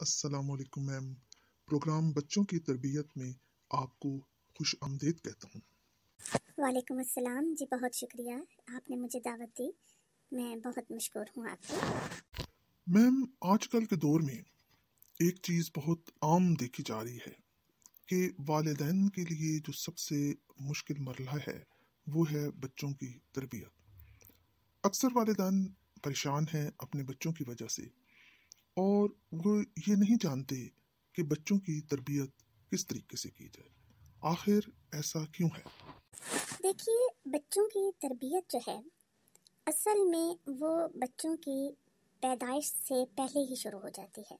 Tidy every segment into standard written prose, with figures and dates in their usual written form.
السلام علیکم میم، پروگرام بچوں کی تربیت میں آپ کو خوش آمدید کہتا ہوں۔ وعلیکم السلام جی، بہت شکریہ، آپ نے مجھے دعوت دی، میں بہت مشکور ہوں آپ کی۔ میم، آج کل کے دور میں ایک چیز بہت عام دیکھی جا رہی ہے کہ والدین کے لیے جو سب سے مشکل مرحلہ ہے وہ ہے بچوں کی تربیت۔ اکثر والدین پریشان ہیں اپنے بچوں کی وجہ سے، اور وہ یہ نہیں جانتے کہ بچوں کی تربیت کس طریقے سے کی جائے۔ آخر ایسا کیوں ہے؟ دیکھیے، بچوں کی تربیت جو ہے اصل میں وہ بچوں کی پیدائش سے پہلے ہی شروع ہو جاتی ہے۔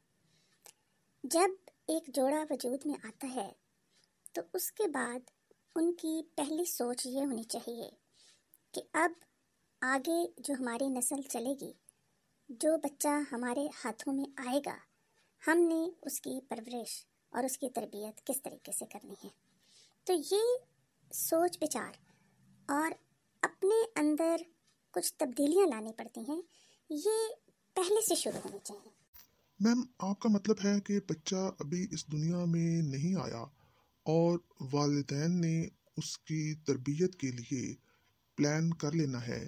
جب ایک جوڑا وجود میں آتا ہے تو اس کے بعد ان کی پہلی سوچ یہ ہونی چاہیے کہ اب آگے جو ہماری نسل چلے گی، جو بچہ ہمارے ہاتھوں میں آئے گا، ہم نے اس کی پرورش اور اس کی تربیت کس طریقے سے کرنی ہے۔ تو یہ سوچ بچار اور اپنے اندر کچھ تبدیلیاں لانی پڑتی ہیں، یہ پہلے سے شروع ہونی چاہیے۔ میم، آپ کا مطلب ہے کہ بچہ ابھی اس دنیا میں نہیں آیا اور والدین نے اس کی تربیت کے لیے پلان کر لینا ہے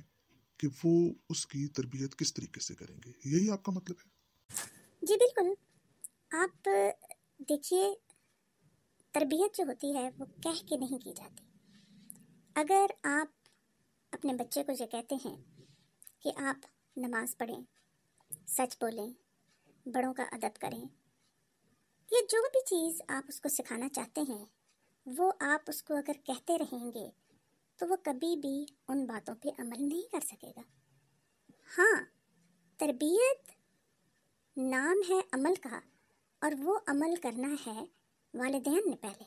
کہ وہ اس کی تربیت کس طریقے سے کریں گے، یہی آپ کا مطلب ہے؟ جی بالکل، آپ دیکھیے، تربیت جو ہوتی ہے وہ کہہ کے نہیں کی جاتی۔ اگر آپ اپنے بچے کو یہ کہتے ہیں کہ آپ نماز پڑھیں، سچ بولیں، بڑوں کا ادب کریں، یہ جو بھی چیز آپ اس کو سکھانا چاہتے ہیں وہ آپ اس کو اگر کہتے رہیں گے تو وہ کبھی بھی ان باتوں پہ عمل نہیں کر سکے گا۔ ہاں، تربیت نام ہے عمل کا، اور وہ عمل کرنا ہے والدین نے پہلے۔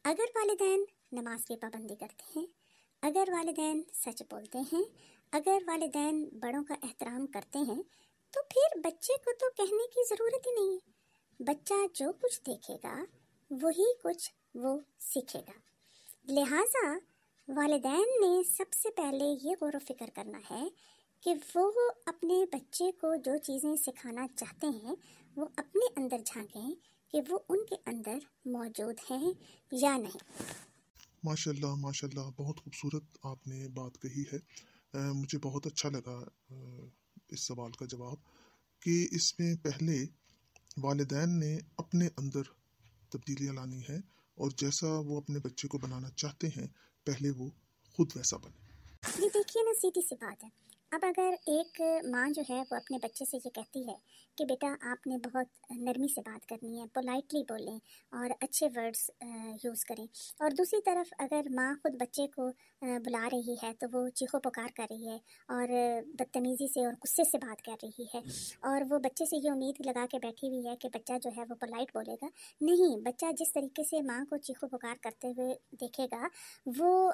اگر والدین نماز کی پابندی کرتے ہیں، اگر والدین سچ بولتے ہیں، اگر والدین بڑوں کا احترام کرتے ہیں، تو پھر بچے کو تو کہنے کی ضرورت ہی نہیں ہے۔ بچہ جو کچھ دیکھے گا وہی کچھ وہ سیکھے گا۔ لہٰذا والدین نے سب سے پہلے یہ غور و فکر کرنا ہے کہ وہ اپنے بچے کو جو چیزیں سکھانا چاہتے ہیں وہ اپنے اندر جھانکیں کہ وہ ان کے اندر موجود ہیں یا نہیں۔ ماشاءاللہ ماشاءاللہ، بہت خوبصورت آپ نے بات کہی ہے۔ مجھے بہت اچھا لگا اس سوال کا جواب، کہ اس میں پہلے والدین نے اپنے اندر تبدیلیاں لانی ہے، اور جیسا وہ اپنے بچے کو بنانا چاہتے ہیں پہلے وہ خود ویسا بنے۔ یہ دیکھیے نا، سیدھی سی بات ہے۔ اب اگر ایک ماں جو ہے وہ اپنے بچے سے یہ کہتی ہے کہ بیٹا آپ نے بہت نرمی سے بات کرنی ہے، پولائٹلی بولیں اور اچھے ورڈز یوز کریں، اور دوسری طرف اگر ماں خود بچے کو بلا رہی ہے تو وہ چیخو پکار کر رہی ہے اور بدتمیزی سے اور غصے سے بات کر رہی ہے، اور وہ بچے سے یہ امید لگا کے بیٹھی ہوئی ہے کہ بچہ جو ہے وہ پولائٹ بولے گا، نہیں، بچہ جس طریقے سے ماں کو چیخو پکار کرتے ہوئے دیکھے گا وہ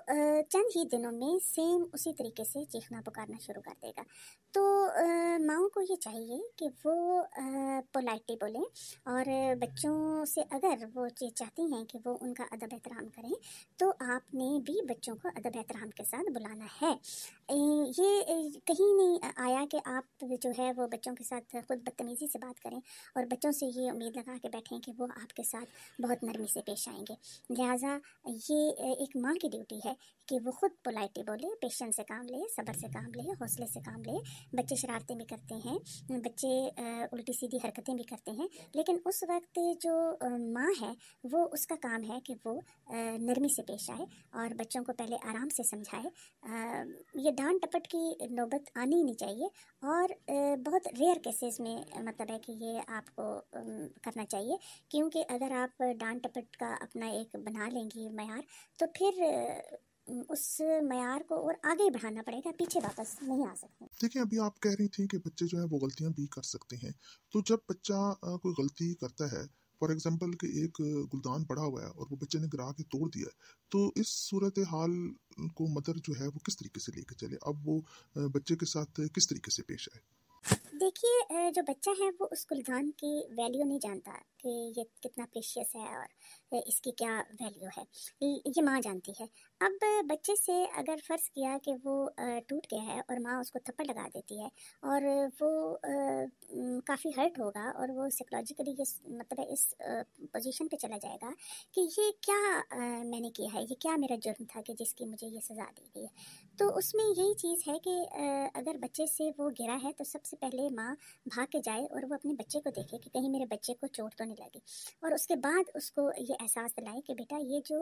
چند ہی دنوں میں سیم اسی طریقے سے چیخنا پکارنا شروع کر دے گا۔ تو ماؤں کو یہ چاہیے کہ وہ پولائٹلی بولیں، اور بچوں سے اگر وہ چاہتی ہیں کہ وہ ان کا ادب احترام کریں تو آپ نے بھی بچوں کو ادب احترام کے ساتھ بلانا ہے۔ یہ کہیں نہیں آیا کہ آپ جو ہے وہ بچوں کے ساتھ خود بدتمیزی سے بات کریں اور بچوں سے یہ امید لگا کے بیٹھیں کہ وہ آپ کے ساتھ بہت نرمی سے پیش آئیں گے۔ لہٰذا یہ ایک ماں کی ڈیوٹی ہے کہ وہ خود پولائٹلی بولے، پیشنس سے کام لے، صبر سے کام لے، حوصلے سے کام لے۔ بچے شرارتیں بھی کرتے ہیں، بچے الٹی سیدھی حرکتیں بھی کرتے ہیں، لیکن اس وقت جو ماں ہے وہ اس کا کام ہے کہ وہ نرمی سے پیش آئے اور بچوں کو پہلے آرام سے سمجھائے۔ یہ ڈانٹ ٹپٹ کی نوبت آنی ہی نہیں چاہیے، اور بہت ریئر کیسز میں مطلب ہے کہ یہ آپ کو کرنا چاہیے، کیونکہ اگر آپ ڈانٹ ٹپٹ کا اپنا ایک بنا لیں گی معیار تو پھر اس معیار کو اور آگے بڑھانا پڑے گا، پیچھے واپس نہیں آ سکتے۔ دیکھیں، ابھی آپ کہہ رہی تھیں کہ بچے جو ہے وہ غلطیاں بھی کر سکتے ہیں، تو جب بچہ کوئی غلطی کرتا ہے، فار ایگزامپل کہ ایک گلدان پڑا ہوا ہے اور وہ بچے نے گرا کے توڑ دیا ہے، تو اس صورتحال کو مدر جو ہے وہ کس طریقے سے لے کے چلے؟ اب وہ بچے کے ساتھ کس طریقے سے پیش آئے؟ देखिए जो बच्चा है वो उस गुलदान की वैल्यू नहीं जानता कि ये कितना प्रेशियस है और इसकी क्या वैल्यू है, ये माँ जानती है। अब बच्चे से अगर फ़र्ज़ किया कि वो टूट गया है और माँ उसको थप्पड़ लगा देती है और वो काफ़ी हर्ट होगा और वो साइकोलॉजिकली ये मतलब है इस पोजीशन पे चला जाएगा कि ये क्या मैंने किया है, ये क्या मेरा जुर्म था कि जिसकी मुझे ये सज़ा दी गई है। तो उसमें यही चीज़ है कि अगर बच्चे से वो गिरा है तो सबसे पहले माँ भाग के जाए और वो अपने बच्चे को देखे कि कहीं मेरे बच्चे को चोट तो नहीं लगी, और उसके बाद उसको ये एहसास दिलाए कि बेटा ये जो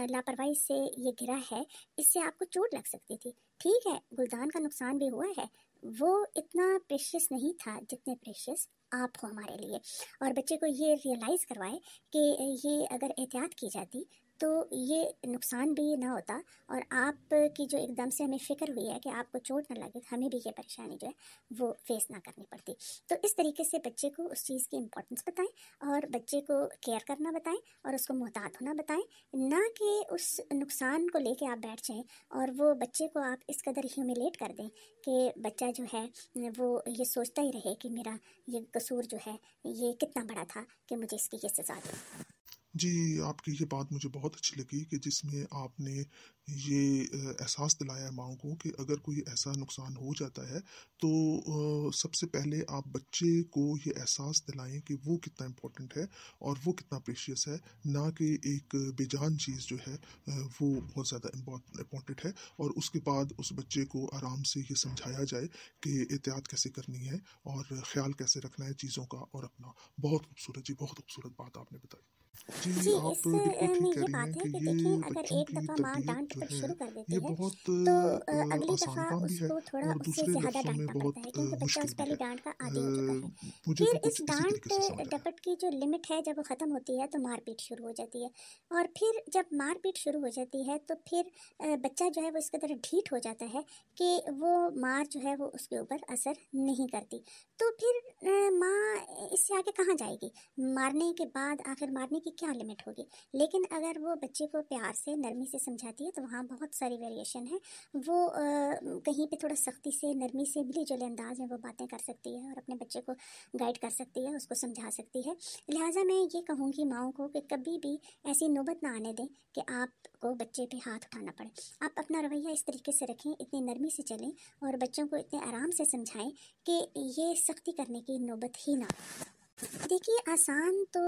लापरवाही से ये गिरा है, इससे आपको चोट लग सकती थी। ठीक है, गुलदान का नुकसान भी हुआ है, वो इतना प्रेशियस नहीं था जितने प्रेशियस आप हो हमारे लिए। और बच्चे को ये रियलाइज़ करवाए कि ये अगर एहतियात की जाती तो ये नुकसान भी ना होता, और आपकी जो एकदम से हमें फ़िक्र हुई है कि आपको चोट ना लगे, हमें भी ये परेशानी जो है वो फेस ना करनी पड़ती। तो इस तरीके से बच्चे को उस चीज़ की इम्पोर्टेंस बताएं और बच्चे को केयर करना बताएं और उसको मोहतात होना बताएं, ना कि उस नुकसान को लेके आप बैठ जाएं और वो बच्चे को आप इस कदर ह्यूमिलेट कर दें कि बच्चा जो है वो ये सोचता ही रहे कि मेरा ये कसूर जो है ये कितना बड़ा था कि मुझे इसकी ये सज़ा दी। जी, आपकी ये बात मुझे बहुत अच्छी लगी कि जिसमें आपने ये एहसास दिलाया है माँओं को कि अगर कोई ऐसा नुकसान हो जाता है तो सबसे पहले आप बच्चे को ये एहसास दिलाएं कि वो कितना इम्पोर्टेंट है और वो कितना प्रेशियस है, ना कि एक बेजान चीज़ जो है वो बहुत ज़्यादा इम्पोर्टेंट है। और उसके बाद उस बच्चे को आराम से ये समझाया जाए कि एहतियात कैसे करनी है और ख़्याल कैसे रखना है चीज़ों का और अपना। बहुत खूबसूरत जी, बहुत खूबसूरत बात आपने बताई। जी, जी, आप बिल्कुल इसमें ठीक कह ये रही हैं बात है कि कि देखें, ये अगर बच्चों एक की दफ़ा माँ तरबियत डाँट जो कर है शुरू कर ये देती है बहुत तो अगली आसान दफ़ा काम भी है उसको थोड़ा और उससे दूसरे ज़्यादा लफ्ज़ों में डाँटना पड़ता बहुत है, क्योंकि बच्चा उस मुश्किल भी पहली है। डाँट का आदी हो चुका है। मुझे फिर तो इस कुछ इसी डाँट तरीके से समझ आया। डपट की जो लिमिट है जब वो ख़त्म होती है तो मारपीट शुरू हो जाती है, और फिर जब मारपीट शुरू हो जाती है तो फिर बच्चा जो है वो इस कदर ढीठ हो जाता है कि वो मार जो है वो उसके ऊपर असर नहीं करती। तो फिर माँ इससे आगे कहाँ जाएगी? मारने के बाद आखिर मारने की क्या लिमिट होगी? लेकिन अगर वो बच्चे को प्यार से नरमी से समझाती है तो वहाँ बहुत सारी वेरिएशन है। वो कहीं पे थोड़ा सख्ती से नरमी से मिली जुले अंदाज में वो बातें कर सकती है और अपने बच्चे को गाइड कर सकती है, उसको समझा सकती है। लिहाजा मैं ये कहूँगी माँओं को कि कभी भी ऐसी नौबत ना आने दें कि आपको बच्चे पे हाथ उठाना पड़े। आप अपना रवैया इस तरीके से रखें, इतनी नरमी से चलें और बच्चों को इतने आराम से समझाएं कि ये सख्ती करने की नौबत ही ना आए। देखिए, आसान तो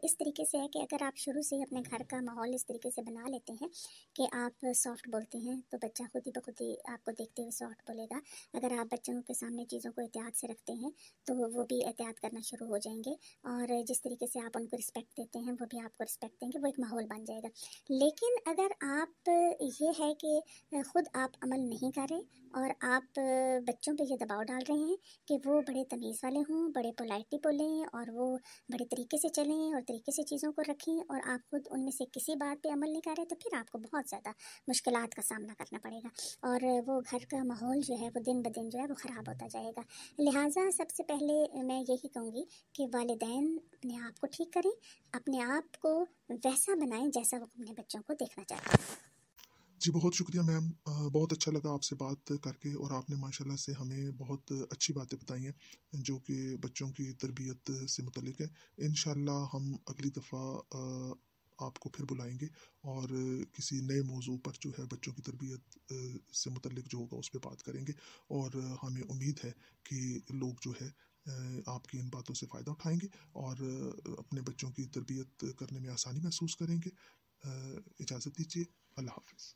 इस तरीके से है कि अगर आप शुरू से ही अपने घर का माहौल इस तरीके से बना लेते हैं कि आप सॉफ्ट बोलते हैं तो बच्चा खुद ही बखुद ही आपको देखते हुए सॉफ्ट बोलेगा। अगर आप बच्चों के सामने चीज़ों को एहतियात से रखते हैं तो वो भी एहतियात करना शुरू हो जाएंगे, और जिस तरीके से आप उनको रिस्पेक्ट देते हैं वो भी आपको रिस्पेक्ट देंगे, वो एक माहौल बन जाएगा। लेकिन अगर आप ये है कि खुद आप अमल नहीं कर रहे और आप बच्चों पे ये दबाव डाल रहे हैं कि वो बड़े तमीज़ वाले हों, बड़े पोलाइटली बोलें और वो बड़े तरीके से चलें और तरीके से चीज़ों को रखें, और आप खुद उनमें से किसी बात पे अमल नहीं कर रहे, तो फिर आपको बहुत ज़्यादा मुश्किलात का सामना करना पड़ेगा और वो घर का माहौल जो है वो दिन ब दिन जो है वो ख़राब होता जाएगा। लिहाजा सबसे पहले मैं यही कहूँगी कि वालिदैन अपने आप को ठीक करें, अपने आप को वैसा बनाएं जैसा वो अपने बच्चों को देखना चाहते हैं। जी, बहुत शुक्रिया मैम। बहुत अच्छा लगा आपसे बात करके और आपने माशाल्लाह से हमें बहुत अच्छी बातें बताई हैं जो कि बच्चों की तरबियत से मुतल्लिक है। इंशाल्लाह हम अगली दफ़ा आपको फिर बुलाएंगे और किसी नए मौजू पर जो है बच्चों की तरबियत से मुतल्लिक जो होगा उस पर बात करेंगे। और हमें उम्मीद है कि लोग जो है आपकी इन बातों से फ़ायदा उठाएंगे और अपने बच्चों की तरबियत करने में आसानी महसूस करेंगे। इजाज़त दीजिए। अल्लाह हाफ़िज़।